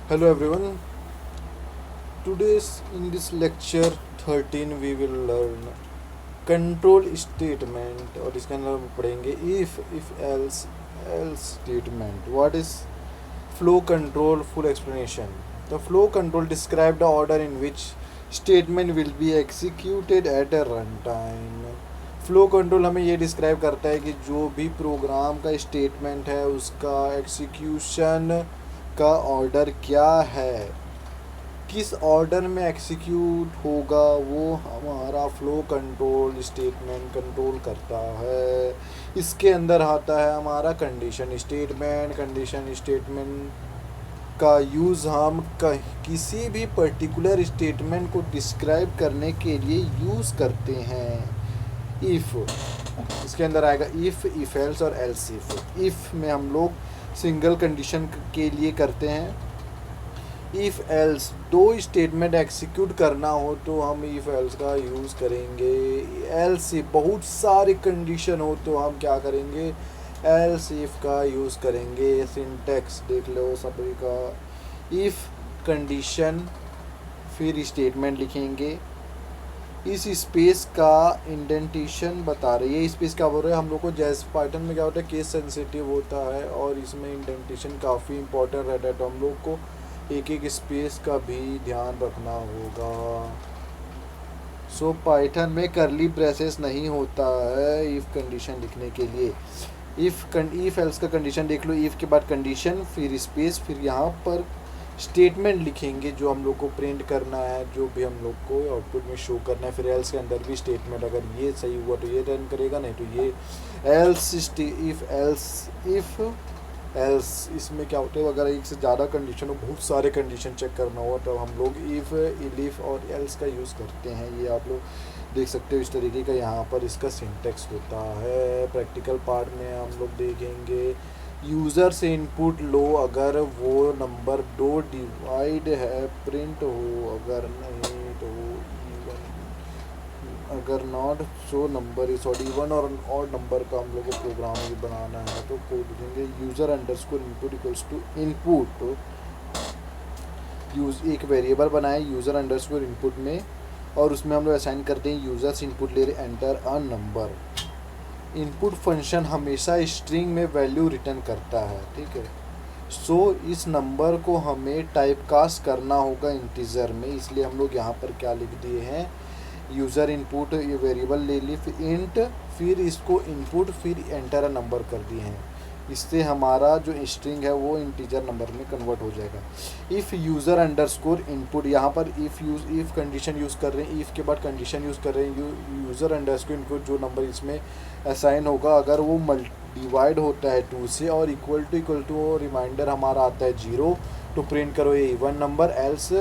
Hello everyone. Today's in this lecture 13 we will learn control statement और इसके अंदर हम पढ़ेंगे if else statement. What is flow control? Full explanation. The flow control describe the order in which statement will be executed at a runtime. Flow control हमें ये describe करता है कि जो भी प्रोग्राम का स्टेटमेंट है उसका एग्जीक्यूशन का ऑर्डर क्या है, किस ऑर्डर में एग्जीक्यूट होगा, वो हमारा फ्लो कंट्रोल स्टेटमेंट कंट्रोल करता है। इसके अंदर आता है हमारा कंडीशन स्टेटमेंट। कंडीशन स्टेटमेंट का यूज़ हम किसी भी पर्टिकुलर स्टेटमेंट को डिस्क्राइब करने के लिए यूज़ करते हैं। इफ़ इसके अंदर आएगा इफ़ एल्स और एल्स। इफ़ में हम लोग सिंगल कंडीशन के लिए करते हैं। इफ़ एल्स दो स्टेटमेंट एग्जीक्यूट करना हो तो हम इफ़ एल्स का यूज़ करेंगे। एल्स से बहुत सारे कंडीशन हो तो हम क्या करेंगे, एल्स इफ़ का यूज़ करेंगे। सिंटेक्स देख लो सभी का। इफ़ कंडीशन फिर स्टेटमेंट लिखेंगे। इस स्पेस का इंडेंटेशन बता रही है। स्पेस क्या बोल रहे हैं हम लोग को, जैसे पाइथन में क्या होता है केस सेंसिटिव होता है और इसमें इंडेंटेशन काफ़ी इंपॉर्टेंट रहता है, तो हम लोग को एक एक स्पेस का भी ध्यान रखना होगा। सो पाइथन में करली ब्रेसेस नहीं होता है इफ़ कंडीशन लिखने के लिए। इफ़ एल्स का कंडीशन देख लो। इफ़ के बाद कंडीशन फिर स्पेस फिर यहाँ पर स्टेटमेंट लिखेंगे जो हम लोग को प्रिंट करना है, जो भी हम लोग को आउटपुट में शो करना है। फिर एल्स के अंदर भी स्टेटमेंट, अगर ये सही हुआ तो ये रन करेगा, नहीं तो ये एल्स। इफ़ एल्स इसमें क्या होता है, अगर एक से ज़्यादा कंडीशन हो, बहुत सारे कंडीशन चेक करना हो, तो हम लोग इफ़ इलिफ और एल्स का यूज़ करते हैं। ये आप लोग देख सकते हो इस तरीके का यहाँ पर इसका सिंटेक्स होता है। प्रैक्टिकल पार्ट में हम लोग देखेंगे यूज़र से इनपुट लो अगर वो नंबर दो डिवाइड है प्रिंट हो, अगर नहीं तो इवन, अगर not so number is odd. Even और नंबर का हम लोग को प्रोग्राम भी बनाना है तो कोड लिखेंगे user underscore input equals to input. Use एक वेरिएबल बनाए यूज़र अंडरस्कोर इनपुट में, और उसमें हम लोग असाइन करते हैं यूज़र्स इनपुट ले रहे enter a number. Input function हमेशा स्ट्रिंग में वैल्यू रिटर्न करता है, ठीक है। सो इस नंबर को हमें टाइप कास्ट करना होगा इंटीजर में, इसलिए हम लोग यहाँ पर क्या लिख दिए हैं, यूज़र इनपुट ये वेरिएबल ले ली, फिर इंट, फिर इसको इनपुट, फिर एंटर अ नंबर कर दिए हैं। इससे हमारा जो स्ट्रिंग है वो इंटीजर नंबर में कन्वर्ट हो जाएगा। इफ़ यूज़र अंडरस्कोर इनपुट, यहाँ पर इफ़ कंडीशन यूज़ कर रहे हैं, इफ़ के बाद कंडीशन यूज़ कर रहे हैं। यूज़र अंडरस्कोर इनपुट जो नंबर इसमें असाइन होगा, अगर वो डिवाइड होता है 2 से और इक्वल टू रिमाइंडर हमारा आता है 0, तो प्रिंट करो ये इवन नंबर। एल्स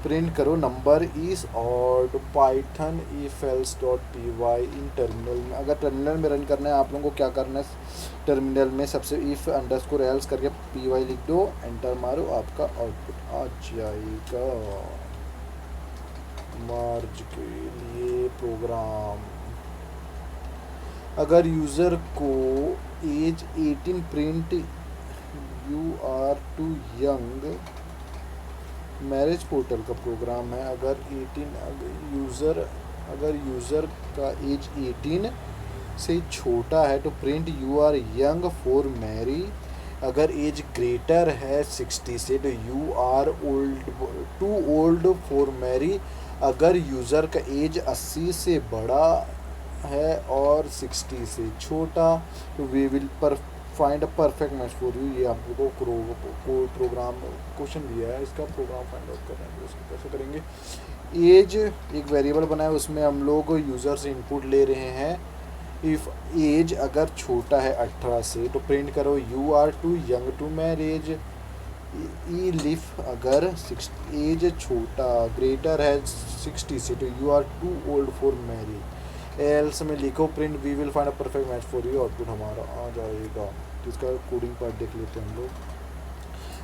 प्रिंट करो number is odd. Python if else dot P Y in terminal में, अगर टर्मिनल में रन करना है आप लोगों को क्या करना है, टर्मिनल में सबसे इफ़ अंडरस्कोर एल्स करके पी वाई लिख दो, एंटर मारो, आपका आउटपुट आ जाएगा। मार्ज के लिए प्रोग्राम, अगर यूज़र को age 18 print you are too young, marriage portal का प्रोग्राम है। अगर 18 अगर यूज़र का एज 18 से छोटा है तो print you are young for marry. अगर एज ग्रेटर है 60 से तो you are old too old for marry. अगर यूज़र का एज 80 से बड़ा है और 60 से छोटा तो वी विल पर find a perfect match for you. ये आप लोगों को प्रोग्राम क्वेश्चन दिया है, इसका प्रोग्राम फाइंड आउट करना है, उसको कैसे करेंगे। एज एक वेरिएबल बनाया, उसमें हम लोग यूज़र से इनपुट ले रहे हैं। इफ़ एज अगर छोटा है 18 से तो प्रिंट करो you are too young to marriage. Elif अगर एज छोटा ग्रेटर है 60 से तो you are too old for marriage. Else में लिखो print we will find a perfect match for you, output हमारा आ जाएगा। तो इसका कोडिंग पार्ट देख लेते हैं हम लोग।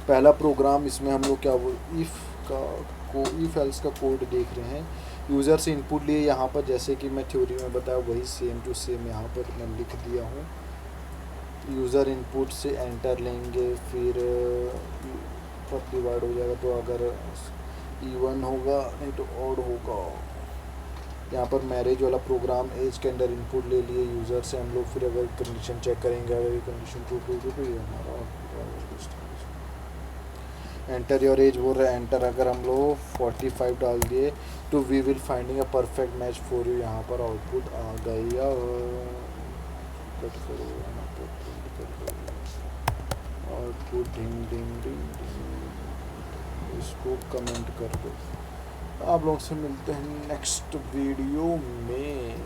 पहला प्रोग्राम इसमें हम लोग क्या वो इफ़ एल्स का कोड देख रहे हैं। यूज़र से इनपुट लिए यहाँ पर, जैसे कि मैं थ्योरी में बताया वही सेम टू सेम यहाँ पर मैं लिख दिया हूँ। यूज़र इनपुट से एंटर लेंगे, फिर पर डिवाइड हो जाएगा, तो अगर इवन होगा नहीं तो ऑड होगा। यहाँ पर मैरिज वाला प्रोग्राम एज के अंदर इनपुट ले लिए यूज़र से हम लोग, फिर अगर कंडीशन चेक करेंगे, अगर ये कंडीशन ट्रू ट्रू ट्रू तो ये हमारा एंटर योर एज बोल रहा है, एंटर अगर हम लोग 45 डाल दिए तो we will finding a perfect match for you, यहाँ पर आउटपुट आ गया। कट करो यहाँ पर print कर दो आउटपुट, डिंग डिंग डिंग डिंग, इसको कमेंट कर दो। आप लोगों से मिलते हैं नेक्स्ट वीडियो में।